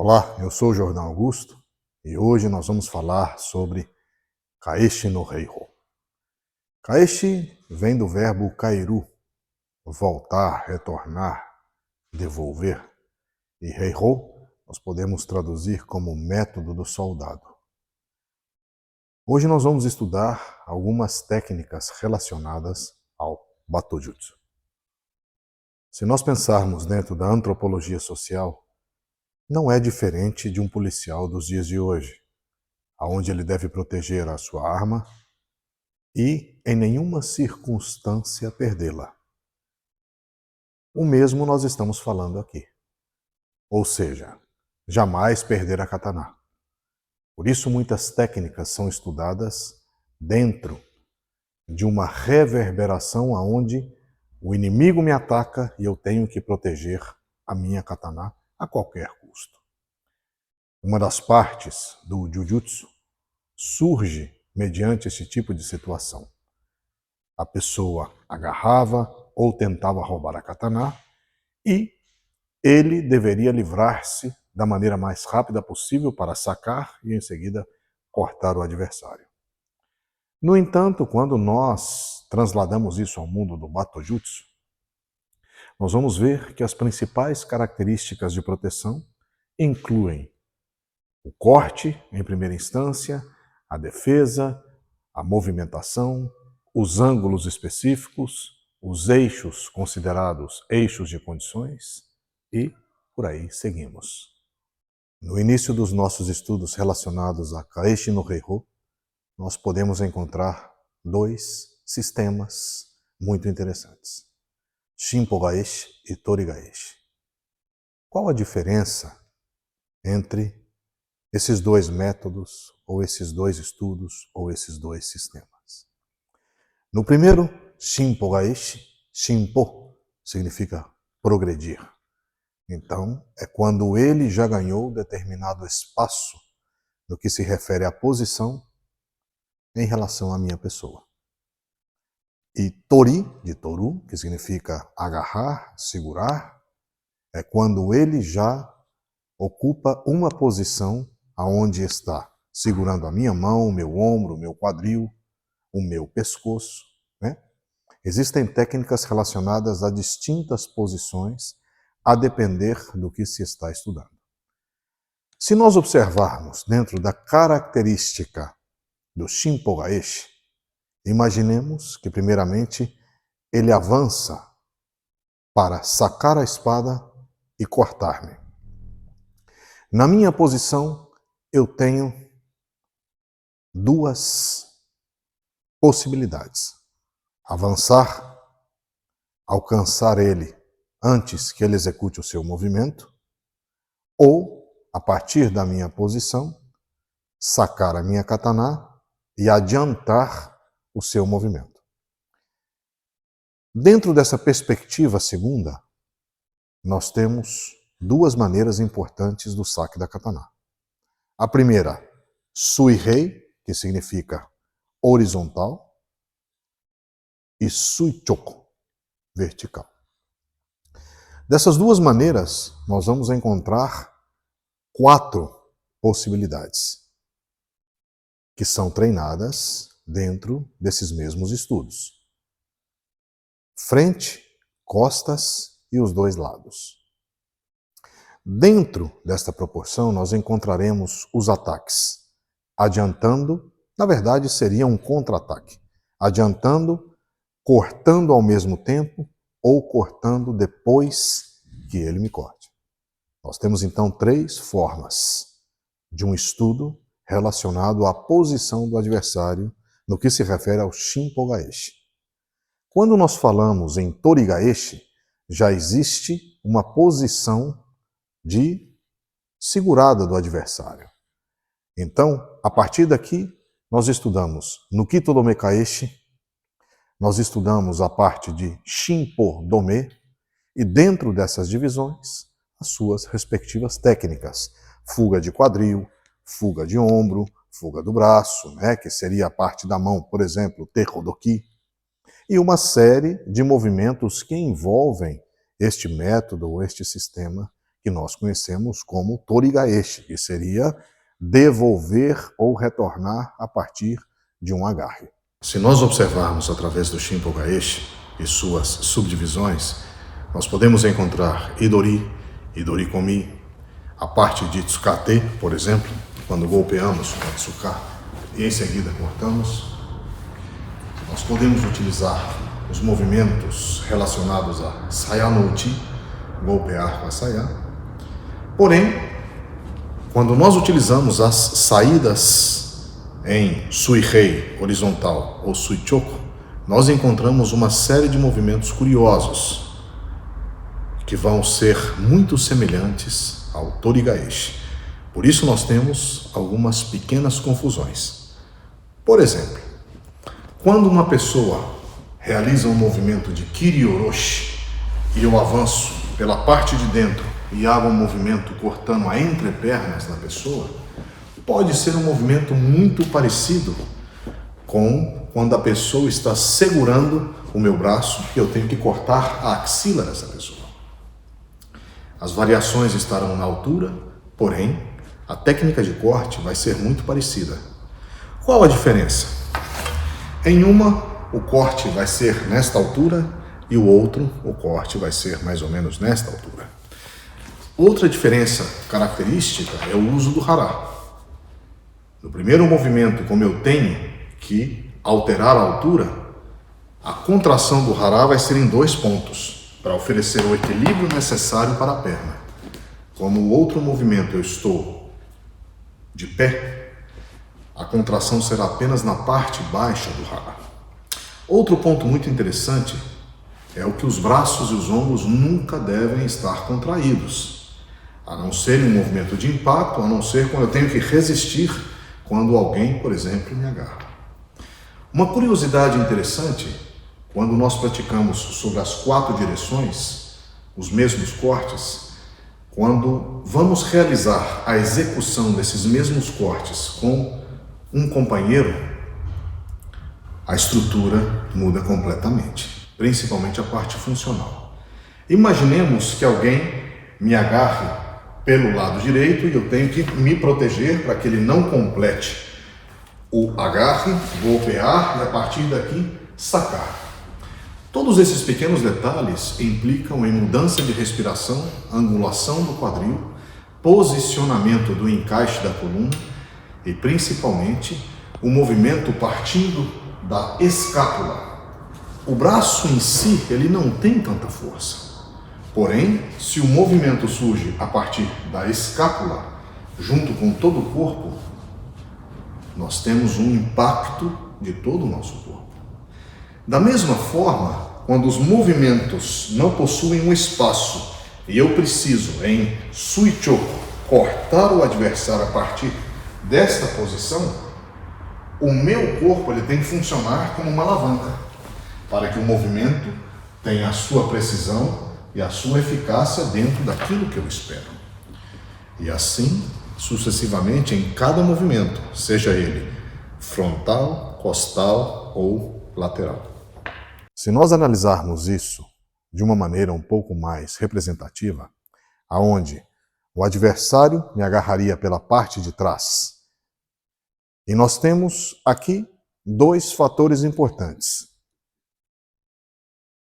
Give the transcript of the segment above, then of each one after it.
Olá, eu sou o Jordão Augusto e hoje nós vamos falar sobre Kaeshi no Reiho. Kaeshi vem do verbo kairu, voltar, retornar, devolver. E Reiho nós podemos traduzir como método do soldado. Hoje nós vamos estudar algumas técnicas relacionadas ao Batojutsu. Se nós pensarmos dentro da antropologia social, não é diferente de um policial dos dias de hoje, onde ele deve proteger a sua arma e, em nenhuma circunstância, perdê-la. O mesmo nós estamos falando aqui. Ou seja, jamais perder a katana. Por isso, muitas técnicas são estudadas dentro de uma reverberação onde o inimigo me ataca e eu tenho que proteger a minha katana a qualquer custo. Uma das partes do Jujutsu surge mediante esse tipo de situação. A pessoa agarrava ou tentava roubar a katana e ele deveria livrar-se da maneira mais rápida possível para sacar e em seguida cortar o adversário. No entanto, quando nós transladamos isso ao mundo do Batojutsu, nós vamos ver que as principais características de proteção incluem o corte, em primeira instância, a defesa, a movimentação, os ângulos específicos, os eixos considerados eixos de condições e por aí seguimos. No início dos nossos estudos relacionados a Kaeshi no Reiho, nós podemos encontrar dois sistemas muito interessantes: Shinpo Gaeshi e Tori Gaeshi. Qual a diferença entre esses dois métodos, ou esses dois estudos, ou esses dois sistemas? No primeiro, Shinpo Gaeshi, Shinpo significa progredir. Então, é quando ele já ganhou determinado espaço no que se refere à posição em relação à minha pessoa. E Tori, de Toru, que significa agarrar, segurar, é quando ele já ocupa uma posição aonde está segurando a minha mão, o meu ombro, o meu quadril, o meu pescoço, né? Existem técnicas relacionadas a distintas posições, a depender do que se está estudando. Se nós observarmos dentro da característica do Shinpo Gaeshi, imaginemos que primeiramente ele avança para sacar a espada e cortar-me. Na minha posição, eu tenho duas possibilidades: avançar, alcançar ele antes que ele execute o seu movimento, ou, a partir da minha posição, sacar a minha katana e adiantar o seu movimento. Dentro dessa perspectiva segunda, nós temos duas maneiras importantes do saque da katana. A primeira, Suihei, que significa horizontal, e Suichoku, vertical. Dessas duas maneiras, nós vamos encontrar 4 possibilidades que são treinadas dentro desses mesmos estudos: frente, costas e os dois lados. Dentro desta proporção, nós encontraremos os ataques adiantando, na verdade seria um contra-ataque, adiantando, cortando ao mesmo tempo ou cortando depois que ele me corte. Nós temos então 3 formas de um estudo relacionado à posição do adversário no que se refere ao Shinpo Gaeshi. Quando nós falamos em Tori Gaeshi, já existe uma posição de segurada do adversário. Então, a partir daqui, nós estudamos no Kitodome Kaeshi, nós estudamos a parte de Shinpo Dome, e dentro dessas divisões, as suas respectivas técnicas: fuga de quadril, fuga de ombro, fuga do braço, né, que seria a parte da mão, por exemplo, Tehodoki, e uma série de movimentos que envolvem este método ou este sistema, que nós conhecemos como Torigaeshi, que seria devolver ou retornar a partir de um agarre. Se nós observarmos através do Shinpo-gaeshi e suas subdivisões, nós podemos encontrar Idori, Idori-komi, a parte de Tsukate, por exemplo, quando golpeamos com a Tsuka e em seguida cortamos. Nós podemos utilizar os movimentos relacionados a Saya no Uchi, golpear com a Saya. Porém, quando nós utilizamos as saídas em Suihei horizontal ou Suichoku, nós encontramos uma série de movimentos curiosos que vão ser muito semelhantes ao Torigaeshi. Por isso nós temos algumas pequenas confusões. Por exemplo, quando uma pessoa realiza um movimento de Kiri-oroshi e eu avanço pela parte de dentro e hago um movimento cortando a entrepernas da pessoa, pode ser um movimento muito parecido com quando a pessoa está segurando o meu braço e eu tenho que cortar a axila dessa pessoa. As variações estarão na altura, porém, a técnica de corte vai ser muito parecida. Qual a diferença? Em uma, o corte vai ser nesta altura e o outro, o corte vai ser mais ou menos nesta altura. Outra diferença característica é o uso do hara. No primeiro movimento, como eu tenho que alterar a altura, a contração do hara vai ser em 2 pontos, para oferecer o equilíbrio necessário para a perna. Como o outro movimento eu estou de pé, a contração será apenas na parte baixa do hara. Outro ponto muito interessante é o que os braços e os ombros nunca devem estar contraídos, a não ser em um movimento de impacto, a não ser quando eu tenho que resistir quando alguém, por exemplo, me agarra. Uma curiosidade interessante, quando nós praticamos sobre as 4 direções, os mesmos cortes, quando vamos realizar a execução desses mesmos cortes com um companheiro, a estrutura muda completamente, principalmente a parte funcional. Imaginemos que alguém me agarre pelo lado direito e eu tenho que me proteger para que ele não complete o agarre, golpear e a partir daqui sacar. Todos esses pequenos detalhes implicam em mudança de respiração, angulação do quadril, posicionamento do encaixe da coluna e, principalmente, o movimento partindo da escápula. O braço em si, ele não tem tanta força. Porém, se o movimento surge a partir da escápula, junto com todo o corpo, nós temos um impacto de todo o nosso corpo. Da mesma forma, quando os movimentos não possuem um espaço e eu preciso, em Suichoku, cortar o adversário a partir desta posição, o meu corpo ele tem que funcionar como uma alavanca, para que o movimento tenha a sua precisão e a sua eficácia dentro daquilo que eu espero. E assim, sucessivamente, em cada movimento, seja ele frontal, costal ou lateral. Se nós analisarmos isso de uma maneira um pouco mais representativa, aonde o adversário me agarraria pela parte de trás, e nós temos aqui 2 fatores importantes.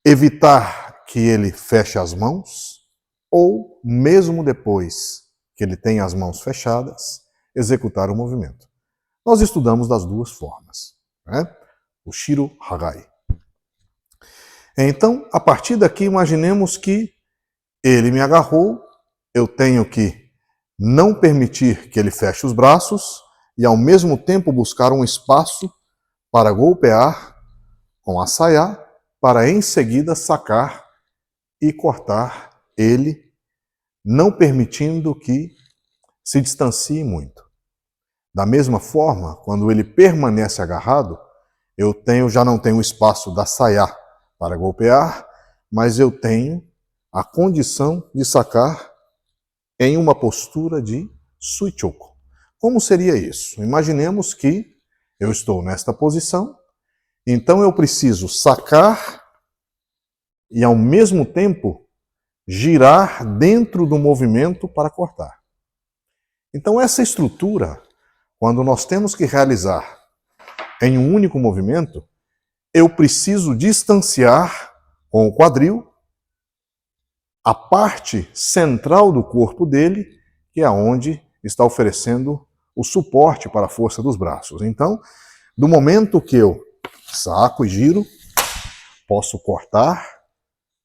Evitar que ele feche as mãos, ou mesmo depois que ele tenha as mãos fechadas, executar o movimento. Nós estudamos das 2 formas, né? O Shiro Hagai. Então, a partir daqui, imaginemos que ele me agarrou, eu tenho que não permitir que ele feche os braços e, ao mesmo tempo, buscar um espaço para golpear com a Saya, para em seguida sacar e cortar ele, não permitindo que se distancie muito. Da mesma forma, quando ele permanece agarrado, eu já não tenho o espaço da Saya para golpear, mas eu tenho a condição de sacar em uma postura de Suichoku. Como seria isso? Imaginemos que eu estou nesta posição, então eu preciso sacar e ao mesmo tempo girar dentro do movimento para cortar. Então, essa estrutura, quando nós temos que realizar em um único movimento, eu preciso distanciar com o quadril a parte central do corpo dele, que é onde está oferecendo o suporte para a força dos braços. Então, do momento que eu saco e giro, posso cortar,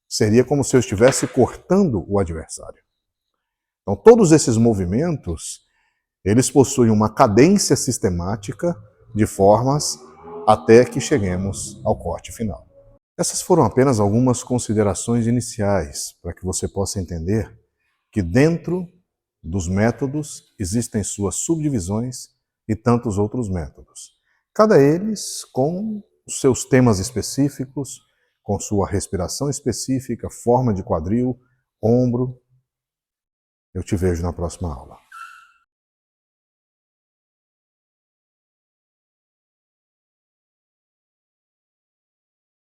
seria como se eu estivesse cortando o adversário. Então, todos esses movimentos, eles possuem uma cadência sistemática de formas até que cheguemos ao corte final. Essas foram apenas algumas considerações iniciais para que você possa entender que dentro dos métodos existem suas subdivisões e tantos outros métodos. Cada eles com os seus temas específicos, com sua respiração específica, forma de quadril, ombro. Eu te vejo na próxima aula.